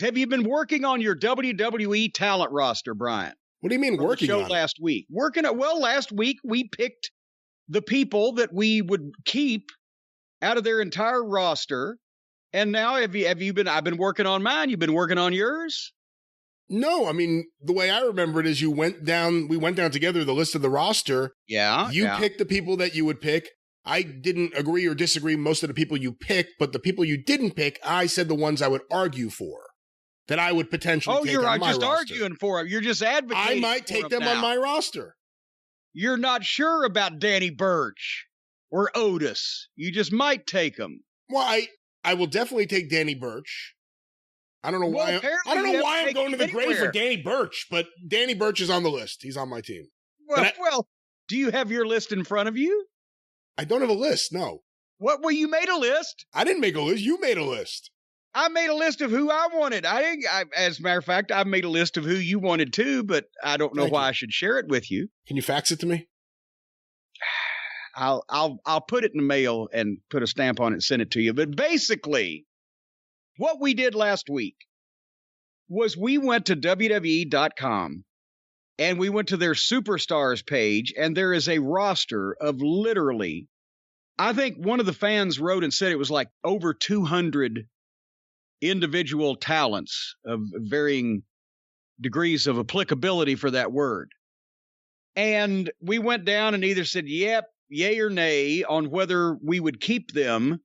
Have you been working on your WWE talent roster, Brian? What do you mean working on it? Last week. Last week we picked the people that we would keep out of their entire roster. And now have you been, I've been working on mine. You've been working on yours? No, I mean, the way I remember it is we went down together the list of the roster. Yeah. You picked the people that you would pick. I didn't agree or disagree most of the people you picked, but the people you didn't pick, I said the ones I would argue for, that I would potentially take on my roster. Oh, you're just arguing for them. You're just advocating. I might take them on my roster. You're not sure about Danny Burch or Otis. You just might take them. Well, I will definitely take Danny Burch. I don't know why. I don't know why I'm going to the grave for Danny Burch, but Danny Burch is on the list. He's on my team. Well, do you have your list in front of you? I don't have a list. No. What? Well, you made a list. I didn't make a list. You made a list. I made a list of who I wanted. As a matter of fact, I made a list of who you wanted too, but I don't know why I should share it with you. Can you fax it to me? I'll put it in the mail and put a stamp on it and send it to you. But basically, what we did last week was we went to WWE.com and we went to their Superstars page, and there is a roster of literally, I think one of the fans wrote and said it was like over 200 individual talents of varying degrees of applicability for that word. And we went down and either said, yep, yay or nay on whether we would keep them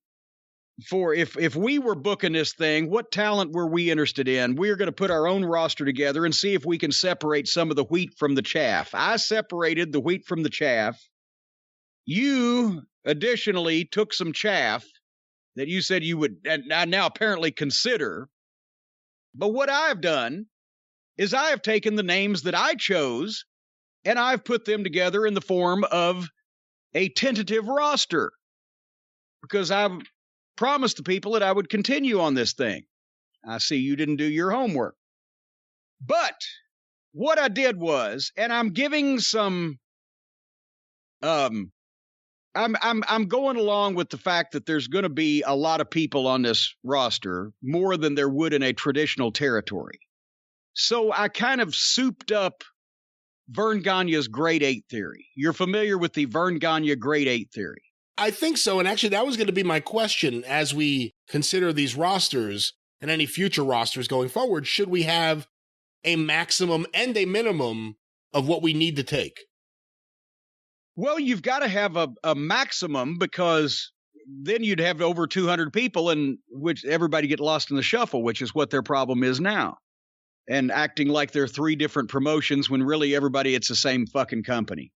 for if we were booking this thing, what talent were we interested in? We're going to put our own roster together and see if we can separate some of the wheat from the chaff. I separated the wheat from the chaff. You additionally took some chaff that you said you would now apparently consider. But what I've done is I have taken the names that I chose and I've put them together in the form of a tentative roster because I've promised the people that I would continue on this thing. I see you didn't do your homework. But what I did was, and I'm giving some I'm going along with the fact that there's going to be a lot of people on this roster, more than there would in a traditional territory. So I kind of souped up Vern Gagne's Grade 8 theory. You're familiar with the Vern Gagne Grade 8 theory? I think so. And actually, that was going to be my question as we consider these rosters and any future rosters going forward. Should we have a maximum and a minimum of what we need to take? Well, you've got to have a maximum because then you'd have over 200 people and which everybody get lost in the shuffle, which is what their problem is now. And acting like they're three different promotions when really everybody, it's the same fucking company.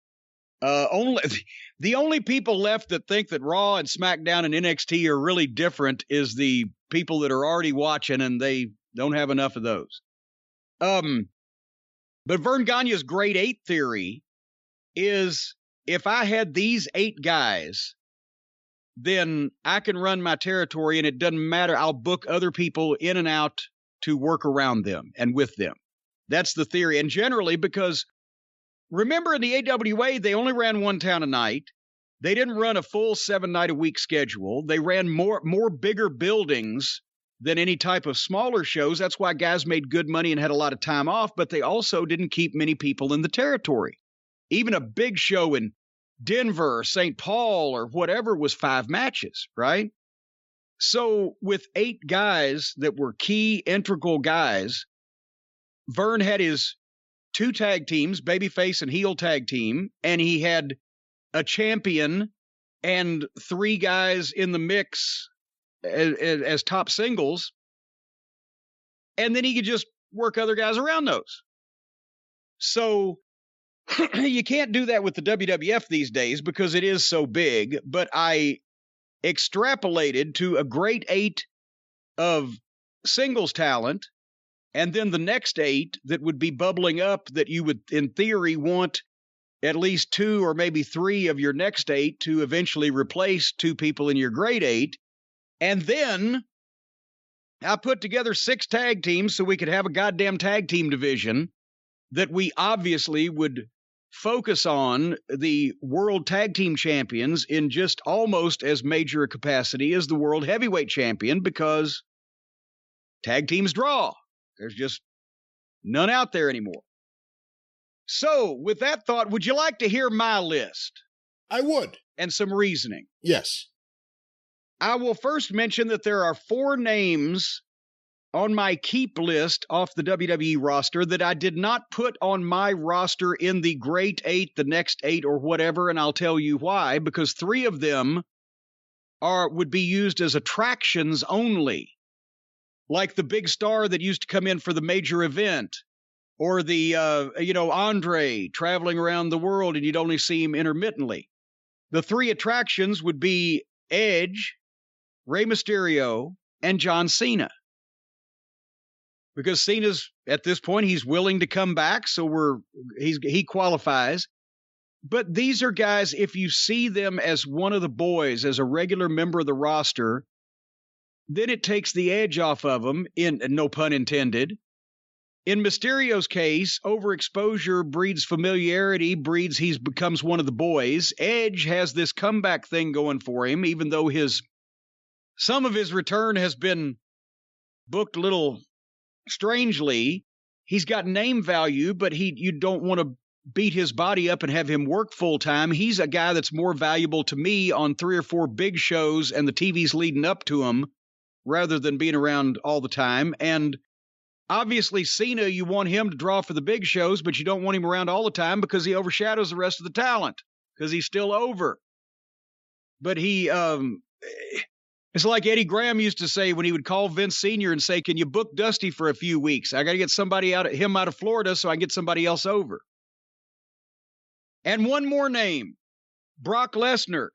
The only people left that think that Raw and SmackDown and NXT are really different is the people that are already watching, and they don't have enough of those. But Vern Gagne's Grade 8 theory is if I had these 8 guys, then I can run my territory and it doesn't matter. I'll book other people in and out to work around them and with them. That's the theory. And generally, because remember in the AWA, they only ran one town a night. They didn't run a full 7-night-a-week schedule. They ran more bigger buildings than any type of smaller shows. That's why guys made good money and had a lot of time off, but they also didn't keep many people in the territory. Even a big show in Denver or St. Paul or whatever was 5 matches, right? So with 8 guys that were key integral guys, Vern had his 2 tag teams, babyface and heel tag team, and he had a champion and 3 guys in the mix as top singles. And then he could just work other guys around those. So you can't do that with the WWF these days because it is so big, but I extrapolated to a Grade 8 of singles talent, and then the next 8 that would be bubbling up that you would, in theory, want at least 2 or maybe 3 of your next 8 to eventually replace 2 people in your Grade 8. And then I put together 6 tag teams so we could have a goddamn tag team division that we obviously would focus on the world tag team champions in just almost as major a capacity as the world heavyweight champion, because tag teams draw. There's just none out there anymore. So, with that thought, would you like to hear my list? I would. And some reasoning. Yes. I will first mention that there are 4 names on my keep list off the WWE roster that I did not put on my roster in the Great 8, the Next 8, or whatever, and I'll tell you why, because 3 of them would be used as attractions only, like the big star that used to come in for the major event, or the, Andre traveling around the world and you'd only see him intermittently. The 3 attractions would be Edge, Rey Mysterio, and John Cena. Because Cena's, at this point, he's willing to come back, so he qualifies. But these are guys, if you see them as one of the boys, as a regular member of the roster, then it takes the edge off of them, no pun intended. In Mysterio's case, overexposure breeds familiarity, he becomes one of the boys. Edge has this comeback thing going for him, even though some of his return has been booked a little strangely. He's got name value, but you don't want to beat his body up and have him work full time. He's a guy that's more valuable to me on 3 or 4 big shows and the TVs leading up to him, rather than being around all the time. And obviously, Cena, you want him to draw for the big shows, but you don't want him around all the time because he overshadows the rest of the talent, because he's still over. But it's like Eddie Graham used to say when he would call Vince Sr. and say, "Can you book Dusty for a few weeks? I got to get somebody out of Florida so I can get somebody else over." And one more name, Brock Lesnar.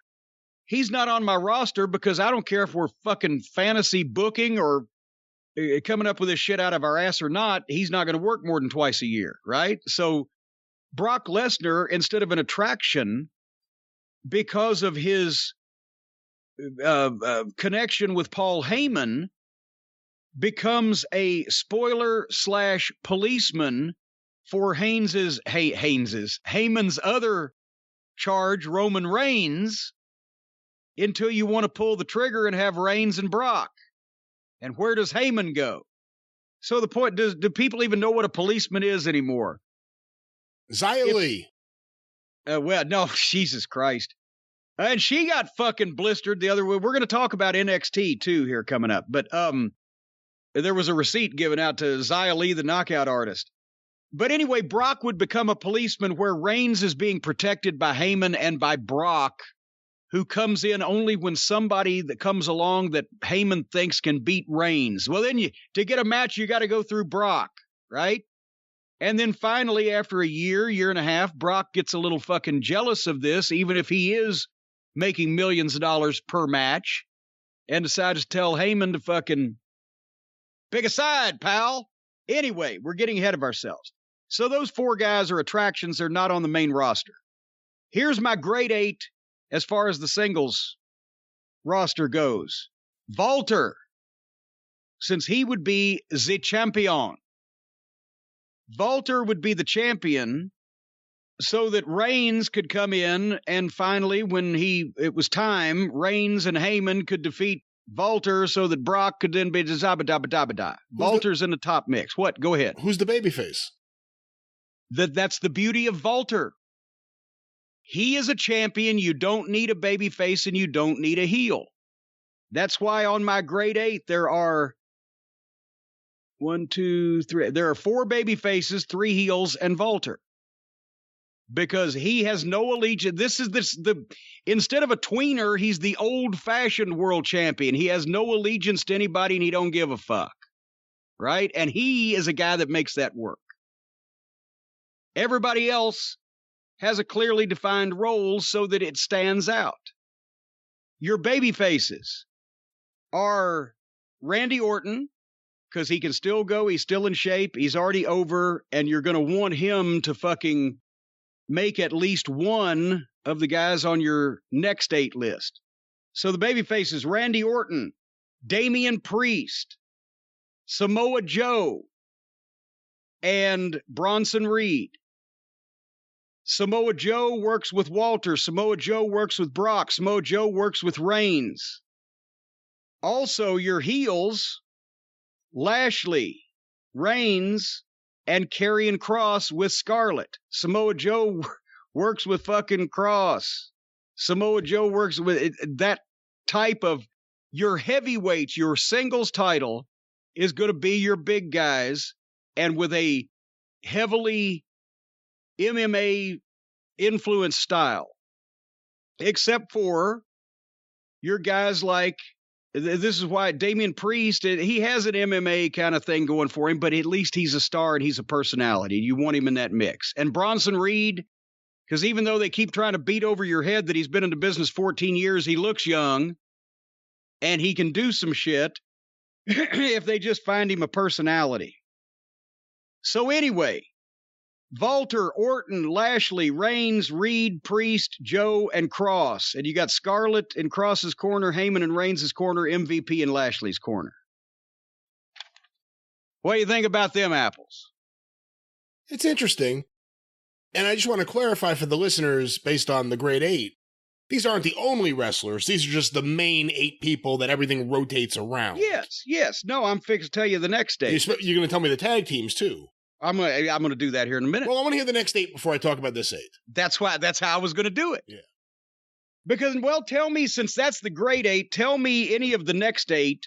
He's not on my roster because I don't care if we're fucking fantasy booking or coming up with this shit out of our ass or not. He's not going to work more than twice a year, right? So Brock Lesnar, instead of an attraction, because of his connection with Paul Heyman, becomes a spoiler/policeman for Heyman's other charge, Roman Reigns, until you want to pull the trigger and have Reigns and Brock. And where does Heyman go? So the point, do people even know what a policeman is anymore? Xia Li. Well, no, Jesus Christ. And she got fucking blistered the other way. We're going to talk about NXT too here coming up. But there was a receipt given out to Xia Li, the knockout artist. But anyway, Brock would become a policeman where Reigns is being protected by Heyman and by Brock, who comes in only when somebody that comes along that Heyman thinks can beat Reigns. Well, then to get a match, you got to go through Brock, right? And then finally, after a year and a half, Brock gets a little fucking jealous of this, even if he is making millions of dollars per match, and decides to tell Heyman to fucking pick a side, pal. Anyway, we're getting ahead of ourselves. So those 4 guys are attractions. They're not on the main roster. Here's my grade 8 as far as the singles roster goes. Walter, since he would be the champion. Walter would be the champion so that Reigns could come in, and finally, when it was time, Reigns and Heyman could defeat Walter so that Brock could then be da-ba-da-ba-da-ba-da. Walter's in the top mix. What? Go ahead. Who's the babyface? That's the beauty of Walter. He is a champion. You don't need a babyface and you don't need a heel. That's why on my grade 8, there are 1, 2, 3. There are 4 babyfaces, 3 heels, and Walter. Because he has no allegiance. Instead of a tweener, he's the old-fashioned world champion. He has no allegiance to anybody and he don't give a fuck. Right? And he is a guy that makes that work. Everybody else has a clearly defined role so that it stands out. Your baby faces are Randy Orton, because he can still go, he's still in shape, he's already over, and you're going to want him to fucking make at least one of the guys on your next 8 list. So the baby faces, Randy Orton, Damian Priest, Samoa Joe, and Bronson Reed. Samoa Joe works with Walter. Samoa Joe works with Brock. Samoa Joe works with Reigns. Also, your heels, Lashley, Reigns and Karrion Kross with Scarlett. Samoa Joe works with fucking Kross. Samoa Joe works with that type of your heavyweights, your singles title is going to be your big guys, and with a heavily MMA influenced style, except for your guys like, this is why Damian Priest, he has an MMA kind of thing going for him, but at least he's a star and he's a personality. You want him in that mix. And Bronson Reed, because even though they keep trying to beat over your head that he's been in the business 14 years, he looks young and he can do some shit if they just find him a personality. So anyway, Walter, Orton, Lashley, Reigns, Reed, Priest, Joe, and Kross. And you got Scarlett in Kross's corner, Heyman in Reigns' corner, MVP in Lashley's corner. What do you think about them apples? It's interesting. And I just want to clarify for the listeners, based on the Great Eight, these aren't the only wrestlers. These are just the main 8 people that everything rotates around. Yes. No, I'm fixed to tell you the next day. You're going to tell me the tag teams, too. I'm gonna do that here in a minute. Well, I want to hear the next 8 before I talk about this 8. That's how I was going to do it. Yeah. Because, well, tell me, since that's the Great 8, tell me any of the next 8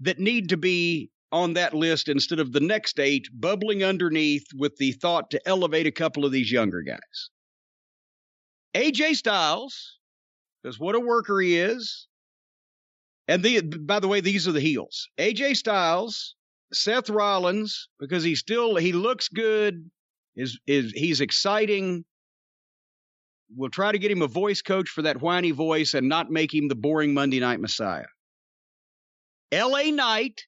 that need to be on that list instead of the next 8 bubbling underneath with the thought to elevate a couple of these younger guys. AJ Styles, because what a worker he is. And by the way, these are the heels. AJ Styles, Seth Rollins, because he looks good, he's exciting. We'll try to get him a voice coach for that whiny voice and not make him the boring Monday Night Messiah. LA Knight,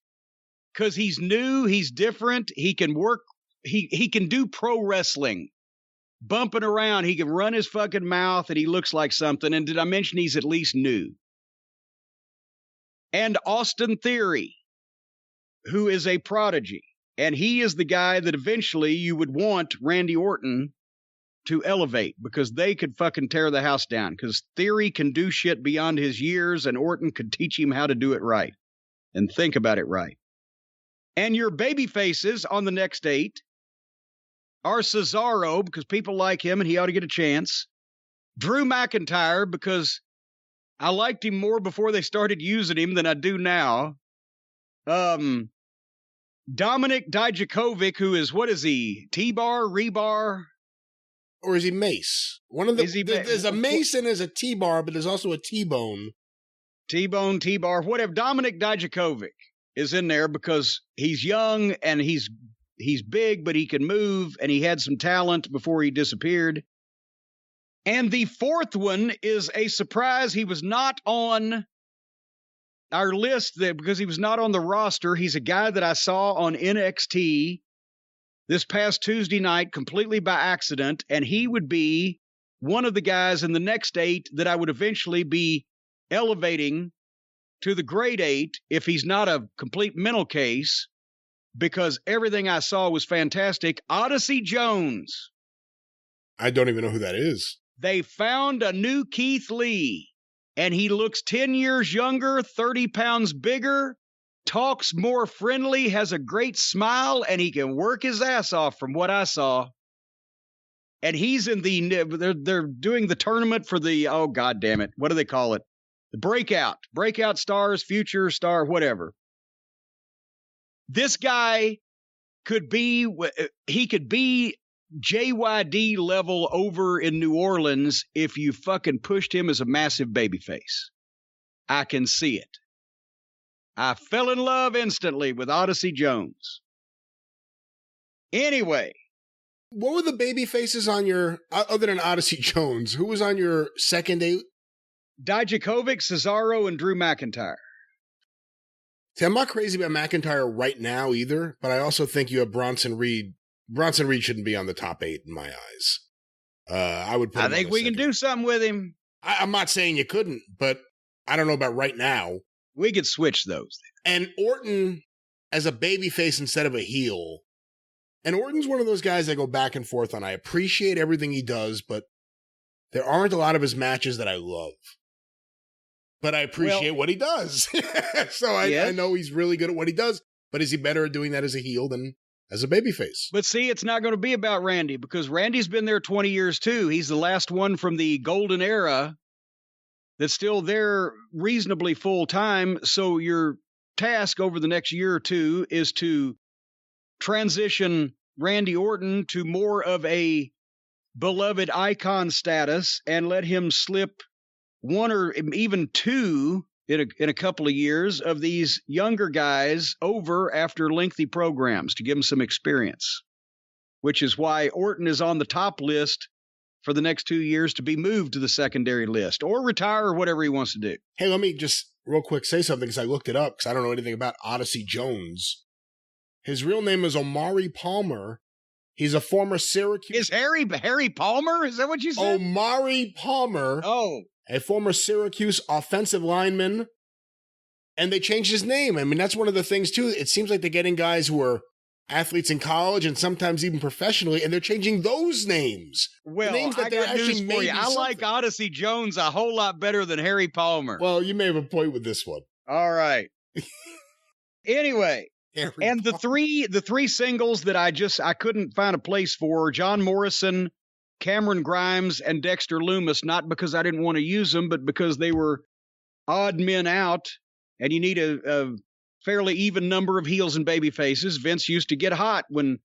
because he's new, he's different, he can work, he can do pro wrestling. Bumping around, he can run his fucking mouth and he looks like something. And did I mention he's at least new? And Austin Theory, who is a prodigy. And he is the guy that eventually you would want Randy Orton to elevate, because they could fucking tear the house down, because Theory can do shit beyond his years and Orton could teach him how to do it right and think about it right. And your baby faces on the next 8 are Cesaro, because people like him and he ought to get a chance. Drew McIntyre, because I liked him more before they started using him than I do now. Dominic Dijakovic, who is, what is he? T-bar, rebar? Or is he Mace? There's a Mace and there's a T-bar, but there's also a T-bone. T-bone, T-bar, whatever. Dominic Dijakovic is in there because he's young and he's big, but he can move, and he had some talent before he disappeared. And the fourth one is a surprise. He was not on our list because he was not on the roster. He's a guy that I saw on NXT this past Tuesday night completely by accident, and he would be one of the guys in the next 8 that I would eventually be elevating to the Great 8 if he's not a complete mental case, because everything I saw was fantastic. Odyssey Jones. I don't even know who that is. They found a new Keith Lee, and he looks 10 years younger, 30 pounds bigger, talks more friendly, has a great smile, and he can work his ass off from what I saw. And he's in they're doing the tournament for the, oh, God damn it, what do they call it? The Breakout Stars, Future Star, whatever. This guy could be JYD level over in New Orleans if you fucking pushed him as a massive babyface. I can see it. I fell in love instantly with Odyssey Jones. Anyway. What were the baby faces on your, other than Odyssey Jones, who was on your second 8? Dijakovic, Cesaro, and Drew McIntyre. See, I'm not crazy about McIntyre right now either, but I also think you have Bronson Reed. Bronson Reed shouldn't be on the top 8 in my eyes. I would put him I think we can do something with him. I'm not saying you couldn't, but I don't know about right now. We could switch those. And Orton as a babyface instead of a heel. And Orton's one of those guys I go back and forth on. I appreciate everything he does, but there aren't a lot of his matches that I love. But I appreciate what he does. So I know he's really good at what he does, but is he better at doing that as a heel than as a babyface. But see, it's not going to be about Randy because Randy's been there 20 years too. He's the last one from the golden era that's still there reasonably full time. So your task over the next year or two is to transition Randy Orton to more of a beloved icon status and let him slip one or even two in a couple of years of these younger guys over after lengthy programs to give them some experience, which is why Orton is on the top list for the next 2 years to be moved to the secondary list or retire or whatever he wants to do. Hey, let me just real quick say something because I looked it up because I don't know anything about Odyssey Jones. His real name is Omari Palmer. He's a former Syracuse... Is Harry Palmer? Is that what you said? Omari Palmer. Oh. A former Syracuse offensive lineman. And they changed his name. I mean, that's one of the things, too. It seems like they're getting guys who are athletes in college and sometimes even professionally, and they're changing those names. Well, names that I got news for you. I like something. Odyssey Jones a whole lot better than Harry Palmer. Well, you may have a point with this one. All right. Anyway, and the three singles that I couldn't find a place for, John Morrison, Cameron Grimes, and Dexter Loomis, not because I didn't want to use them, but because they were odd men out, and you need a fairly even number of heels and baby faces. Vince used to get hot when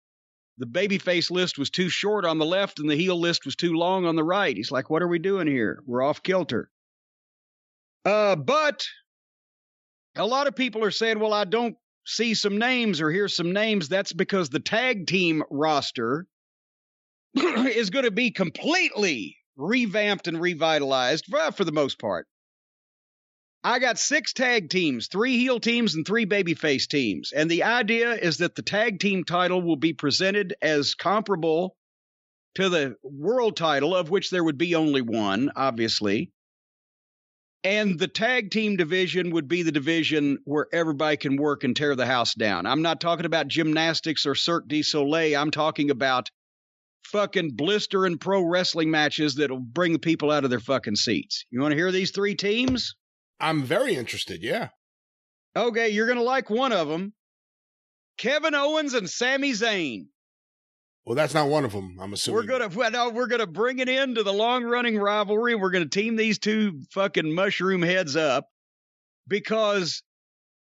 the babyface list was too short on the left and the heel list was too long on the right. He's like, what are we doing here? We're off kilter. But a lot of people are saying, well, I don't see some names or hear some names. That's because the tag team roster is going to be completely revamped and revitalized for the most part. I got 6 tag teams, 3 heel teams and 3 babyface teams. And the idea is that the tag team title will be presented as comparable to the world title, of which there would be only one, obviously. And the tag team division would be the division where everybody can work and tear the house down. I'm not talking about gymnastics or Cirque du Soleil. I'm talking about fucking blistering pro wrestling matches that'll bring the people out of their fucking seats. You want to hear these 3 teams? I'm very interested, yeah. Okay, you're going to like one of them. Kevin Owens and Sami Zayn. Well, that's not one of them, I'm assuming. We're gonna bring it into the long-running rivalry. We're going to team these 2 fucking mushroom heads up because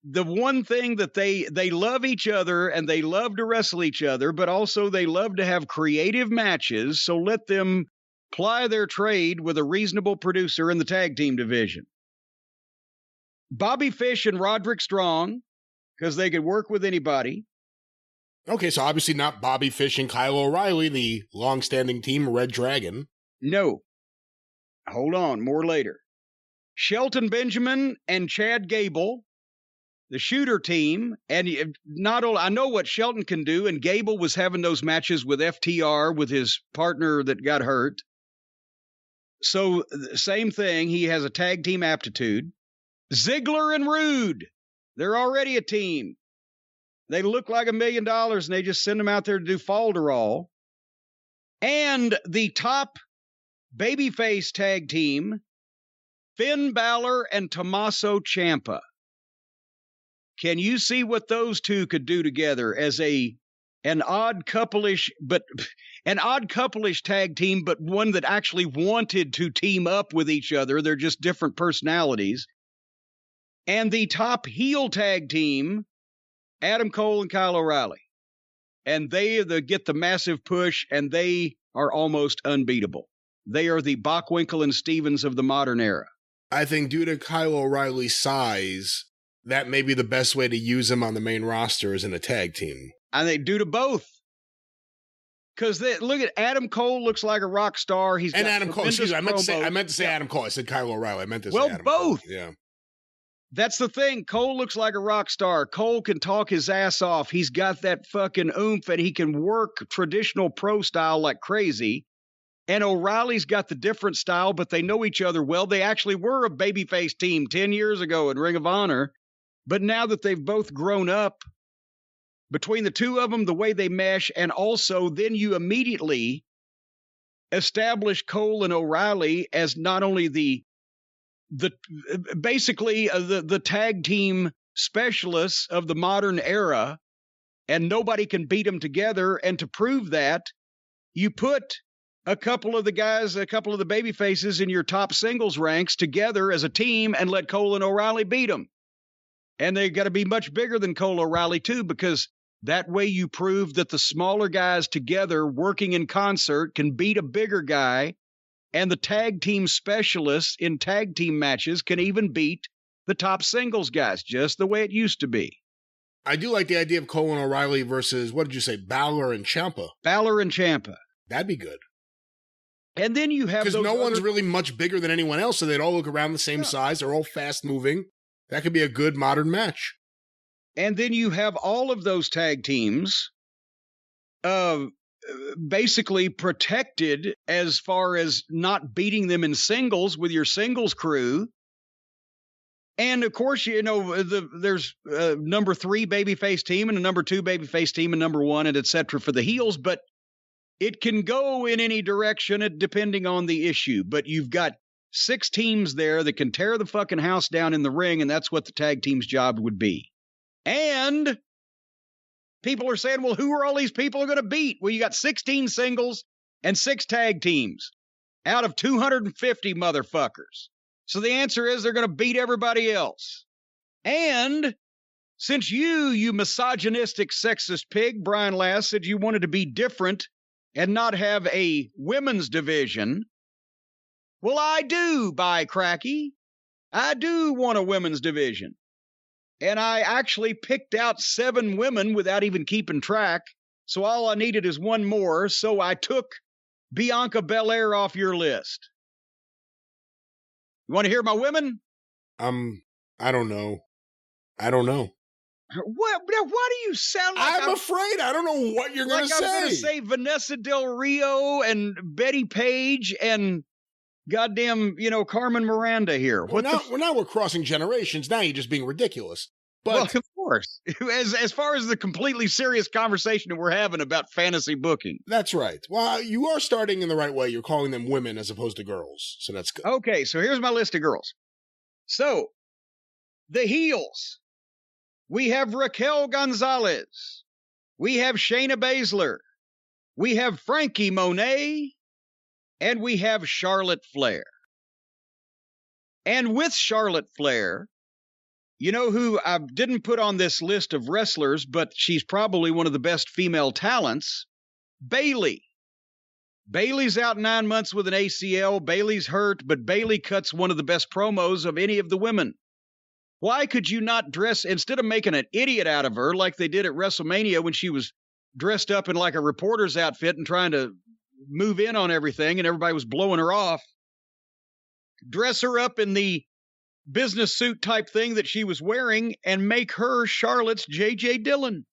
the one thing that they love each other and they love to wrestle each other, but also they love to have creative matches, so let them ply their trade with a reasonable producer in the tag team division. Bobby Fish and Roderick Strong, because they could work with anybody. Okay, so obviously not Bobby Fish and Kyle O'Reilly, the long-standing team Red Dragon. No. Hold on, more later. Shelton Benjamin and Chad Gable, the shooter team, and not only I know what Shelton can do, and Gable was having those matches with FTR with his partner that got hurt. So same thing, he has a tag team aptitude. Ziggler and Rude, they're already a team. They look like $1 million, and they just send them out there to do falderall. And the top babyface tag team, Finn Balor and Tommaso Ciampa. Can you see what those 2 could do together as an odd couple-ish tag team, but one that actually wanted to team up with each other? They're just different personalities. And the top heel tag team, Adam Cole and Kyle O'Reilly. And they get the massive push, and they are almost unbeatable. They are the Bockwinkel and Stevens of the modern era. I think due to Kyle O'Reilly's size, that may be the best way to use him on the main roster as in a tag team. And they do to both. Because look at Adam Cole, looks like a rock star. He's and got Adam Cole. Excuse me, I meant to say yeah. Adam Cole. I said Kyle O'Reilly. I meant to say Adam both. Cole. Yeah. That's the thing. Cole looks like a rock star. Cole can talk his ass off. He's got that fucking oomph, and he can work traditional pro style like crazy. And O'Reilly's got the different style, but they know each other well. They actually were a babyface team 10 years ago in Ring of Honor. But now that they've both grown up, between the 2 of them, the way they mesh, and also then you immediately establish Cole and O'Reilly as not only the tag team specialists of the modern era, and nobody can beat them together. And to prove that, you put a couple of the guys, a couple of the baby faces in your top singles ranks together as a team and let Cole and O'Reilly beat them. And they got to be much bigger than Cole O'Reilly too, because that way you prove that the smaller guys together working in concert can beat a bigger guy, and the tag team specialists in tag team matches can even beat the top singles guys, just the way it used to be. I do like the idea of Cole and O'Reilly versus, what did you say, Balor and Ciampa? Balor and Ciampa. That'd be good. And then you have because no one's really much bigger than anyone else, so they'd all look around the same size. They're all fast-moving. That could be a good modern match. And then you have all of those tag teams basically protected as far as not beating them in singles with your singles crew. And of course, you know, there's a number 3 babyface team and a number 2 babyface team and number 1 and et cetera for the heels, but it can go in any direction depending on the issue. But you've got 6 teams there that can tear the fucking house down in the ring, and that's what the tag team's job would be. And people are saying, well, who are all these people going to beat? Well, you got 16 singles and 6 tag teams out of 250 motherfuckers. So the answer is they're going to beat everybody else. And since you misogynistic, sexist pig, Brian Last, said you wanted to be different and not have a women's division, well, I do, by cracky. I do want a women's division. And I actually picked out 7 women without even keeping track. So all I needed is 1 more. So I took Bianca Belair off your list. You want to hear my women? I don't know. I don't know. What? Why do you sound like I'm afraid I don't know what you're going to say. I'm going to say Vanessa Del Rio and Betty Page and goddamn, Carmen Miranda here. We're crossing generations. Now you're just being ridiculous. But well, of course, as far as the completely serious conversation that we're having about fantasy booking. That's right. Well, you are starting in the right way. You're calling them women as opposed to girls. So that's good. Okay, so here's my list of girls. So, the heels. We have Raquel Gonzalez. We have Shayna Baszler. We have Frankie Monet. And we have Charlotte Flair. And with Charlotte Flair, you know who I didn't put on this list of wrestlers, but she's probably one of the best female talents? Bayley. Bayley's out 9 months with an ACL. Bayley's hurt, but Bayley cuts one of the best promos of any of the women. Why could you not dress, instead of making an idiot out of her like they did at WrestleMania when she was dressed up in like a reporter's outfit and trying to move in on everything and everybody was blowing her off, dress her up in the business suit type thing that she was wearing and make her Charlotte's J.J. Dillon.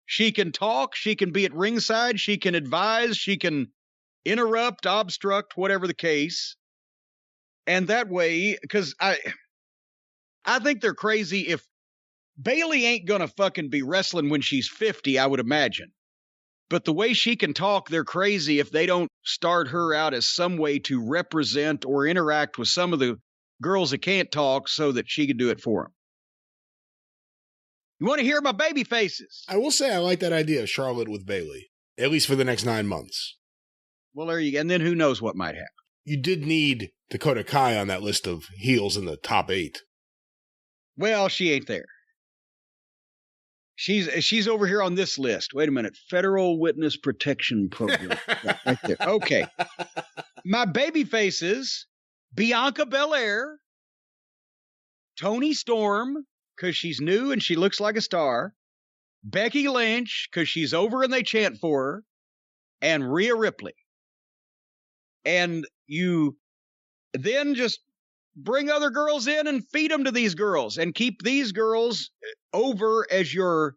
She can talk, she can be at ringside, she can advise, she can interrupt, obstruct, whatever the case. And that way, because I think they're crazy if Bayley ain't gonna fucking be wrestling when she's 50, I would imagine. But the way she can talk, they're crazy if they don't start her out as some way to represent or interact with some of the girls that can't talk so that she can do it for them. You want to hear my baby faces? I will say I like that idea of Charlotte with Bayley, at least for the next 9 months. Well, there you go. And then who knows what might happen. You did need Dakota Kai on that list of heels in the top 8. Well, she ain't there. She's over here on this list. Wait a minute. Federal Witness Protection Program. Right there. Okay. My baby faces, Bianca Belair, Toni Storm, because she's new and she looks like a star, Becky Lynch, because she's over and they chant for her, and Rhea Ripley. And you then just bring other girls in and feed them to these girls and keep these girls over as your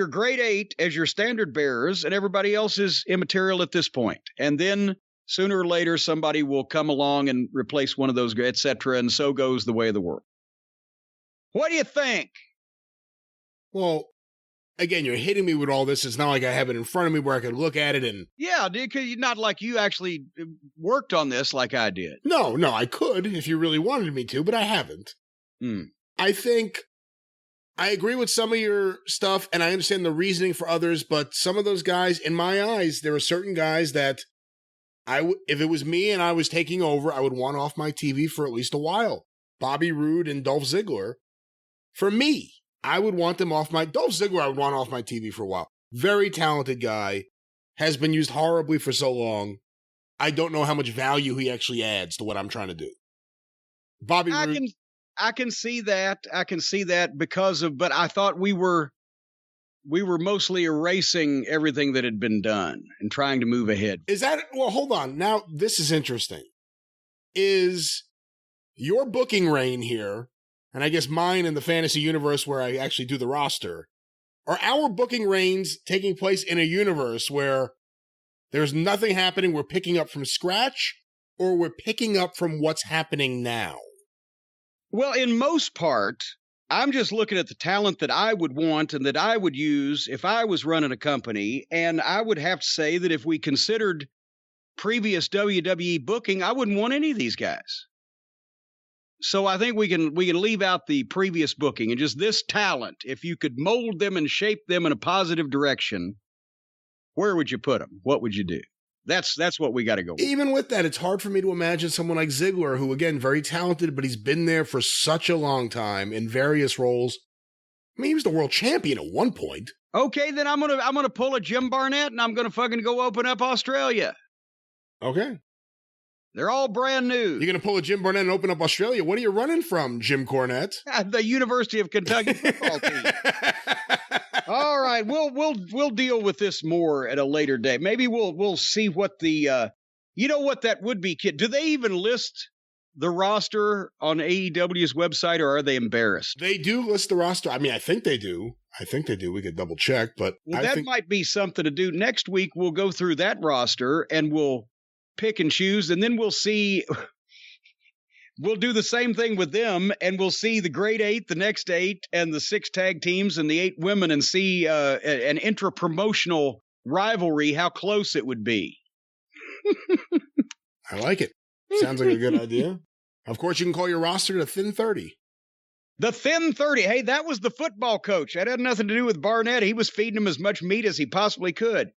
grade 8, as your standard bearers, and everybody else is immaterial at this point. And then sooner or later, somebody will come along and replace one of those, et cetera, and so goes the way of the world. What do you think? Well, again, you're hitting me with all this. It's not like I have it in front of me where I could look at it and... Yeah, not like you actually worked on this like I did. No, I could if you really wanted me to, but I haven't. I think I agree with some of your stuff, and I understand the reasoning for others, but some of those guys, in my eyes, there are certain guys that if it was me and I was taking over, I would want off my TV for at least a while. Bobby Roode and Dolph Ziggler. For me, I would want them off Dolph Ziggler, I would want off my TV for a while. Very talented guy. Has been used horribly for so long. I don't know how much value he actually adds to what I'm trying to do. Bobby Roode. I can see that. I can see that but I thought we were mostly erasing everything that had been done and trying to move ahead. Well, hold on. Now, this is interesting. Is your booking reign here, and I guess mine in the fantasy universe where I actually do the roster, are our booking reigns taking place in a universe where there's nothing happening, we're picking up from scratch, or we're picking up from what's happening now? Well, in most part, I'm just looking at the talent that I would want and that I would use if I was running a company, and I would have to say that if we considered previous WWE booking, I wouldn't want any of these guys. So I think we can leave out the previous booking and just this talent. If you could mold them and shape them in a positive direction, where would you put them? What would you do? That's what we got to go with. Even with that, it's hard for me to imagine someone like Ziggler, who, again, very talented, but he's been there for such a long time in various roles. I mean, he was the world champion at one point. Okay, then I'm gonna pull a Jim Barnett and I'm gonna fucking go open up Australia. Okay. They're all brand new. You're going to pull a Jim Barnett and open up Australia? What are you running from, Jim Cornette? The University of Kentucky football team. All right, we'll deal with this more at a later date. Maybe we'll see what the you know what that would be, kid. Do they even list the roster on AEW's website, or are they embarrassed? They do list the roster. I mean, I think they do. We could double check, but that might be something to do. Next week we'll go through that roster and we'll pick and choose, and then we'll see. We'll do the same thing with them, and we'll see the Great Eight, the next 8, and the 6 tag teams and the 8 women, and see an intra-promotional rivalry, how close it would be. I like it. Sounds like a good idea. Of course, you can call your roster the Thin 30. The Thin 30. Hey, that was the football coach. That had nothing to do with Barnett. He was feeding him as much meat as he possibly could.